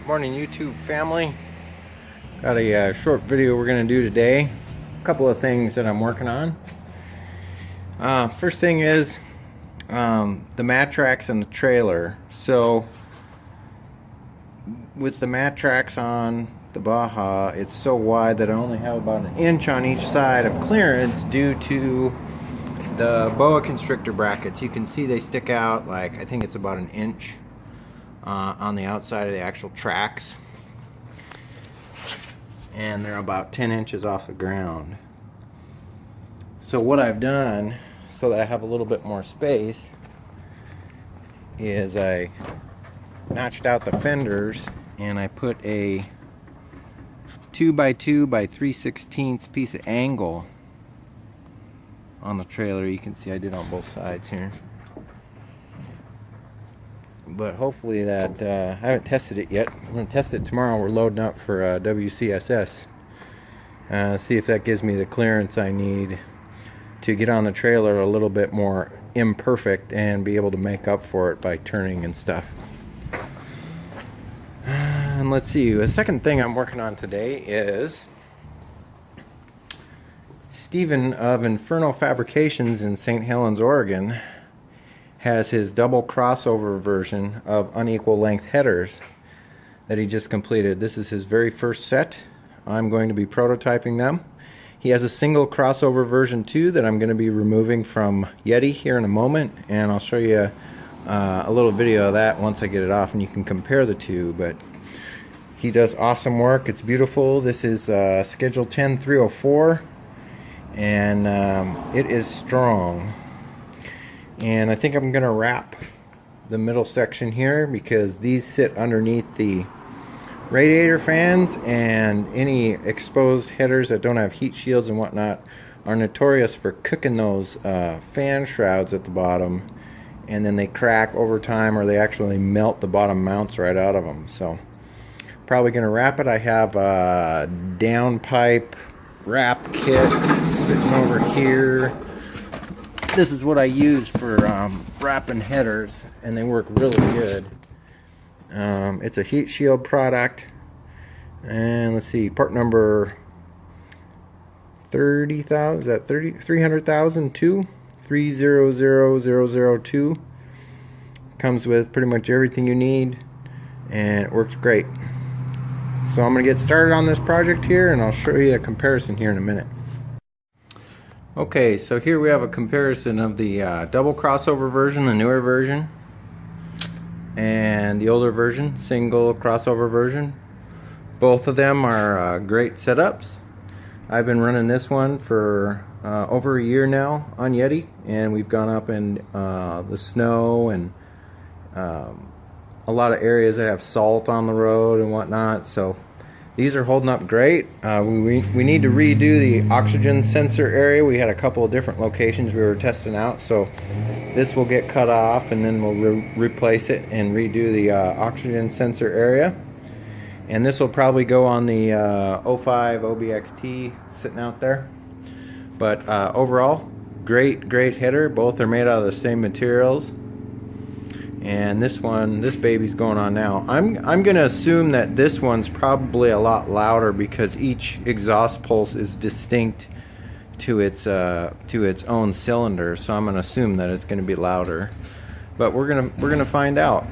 Morning YouTube family. Got a short video we're going to do today. A couple of things that I'm working on. First thing is the mattracks and the trailer. So with the mattracks on the Baja, it's so wide that I only have about an inch on each side of clearance due to the boa constrictor brackets. You can see they stick out like, I think it's about an inch on the outside of the actual tracks, and they're about 10 inches off the ground. So what I've done, so that I have a little bit more space, is I notched out the fenders and I put a 2x2 by 3/16 piece of angle on the trailer. You can see I did on both sides here. But hopefully that, I haven't tested it yet. I'm going to test it tomorrow. We're loading up for WCSS. See if that gives me the clearance I need to get on the trailer a little bit more imperfect and be able to make up for it by turning and stuff. And let's see, the second thing I'm working on today is Steven of Inferno Fabrications in St. Helens, Oregon has his double crossover version of unequal length headers that he just completed. This is his very first set. I'm going to be prototyping them. He has a single crossover version too that I'm going to be removing from Yeti here in a moment, and I'll show you a little video of that once I get it off and you can compare the two. But he does awesome work. It's beautiful. This is schedule 10304 and it is strong. And I think I'm going to wrap the middle section here because these sit underneath the radiator fans, and any exposed headers that don't have heat shields and whatnot are notorious for cooking those fan shrouds at the bottom, and then they crack over time or they actually melt the bottom mounts right out of them. So probably going to wrap it. I have a downpipe wrap kit sitting over here. This is what I use for wrapping headers, and they work really good. It's a heat shield product, and let's see, part number 30,000. Is that 300,002? 300002. Comes with pretty much everything you need, and it works great. So I'm going to get started on this project here, and I'll show you a comparison here in a minute. Okay, so here we have a comparison of the double crossover version, the newer version, and the older version, single crossover version. Both of them are great setups. I've been running this one for over a year now on Yeti, and we've gone up in the snow and a lot of areas that have salt on the road and whatnot, so these are holding up great. We need to redo the oxygen sensor area. We had a couple of different locations we were testing out, so this will get cut off and then we'll replace it and redo the oxygen sensor area. And this will probably go on the 05 OBXT sitting out there. But overall, great header. Both are made out of the same materials. And this baby's going on now. I'm gonna assume that this one's probably a lot louder because each exhaust pulse is distinct to its own cylinder, so I'm gonna assume that it's gonna be louder, but we're gonna find out.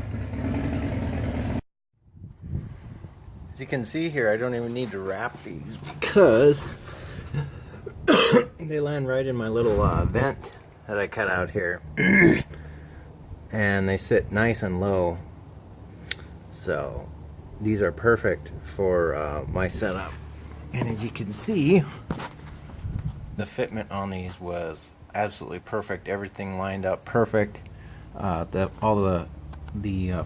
As you can see here, I don't even need to wrap these because they land right in my little vent that I cut out here. And they sit nice and low, so these are perfect for my setup. And as you can see, the fitment on these was absolutely perfect. Everything lined up perfect. All the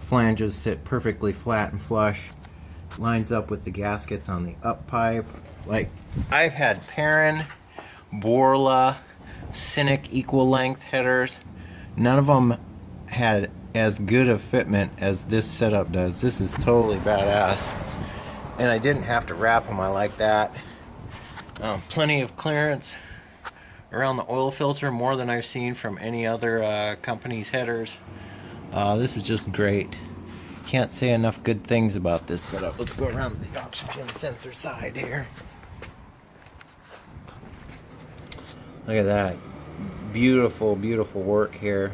flanges sit perfectly flat and flush. Lines up with the gaskets on the up pipe. Like, I've had Perrin, Borla, Cynic equal length headers. None of them had as good a fitment as this setup does. This is totally badass, and I didn't have to wrap them. I like that. Plenty of clearance around the oil filter, more than I've seen from any other company's headers. This is just great. can't say enough good things about this setup. Let's go around the oxygen sensor side here. Look at that. Beautiful, beautiful work here.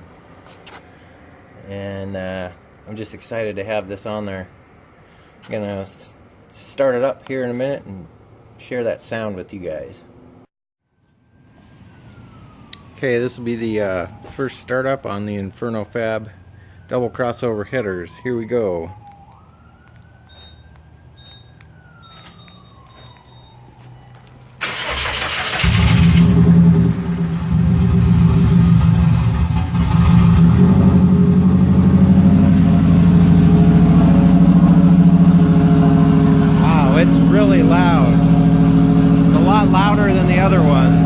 And I'm just excited to have this on there. I'm gonna start it up here in a minute and share that sound with you guys. Okay, this will be the first startup on the infernofab double crossover headers. Here we go. Wow, it's really loud. It's a lot louder than the other ones.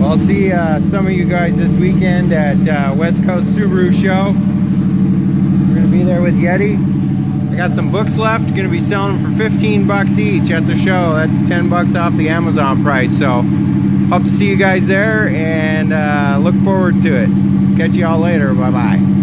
I'll see some of you guys this weekend at West Coast Subaru Show. We're going to be there with Yeti. I got some books left. Going to be selling them for 15 bucks each at the show. That's 10 bucks off the Amazon price. So hope to see you guys there and look forward to it. Catch you all later. Bye bye.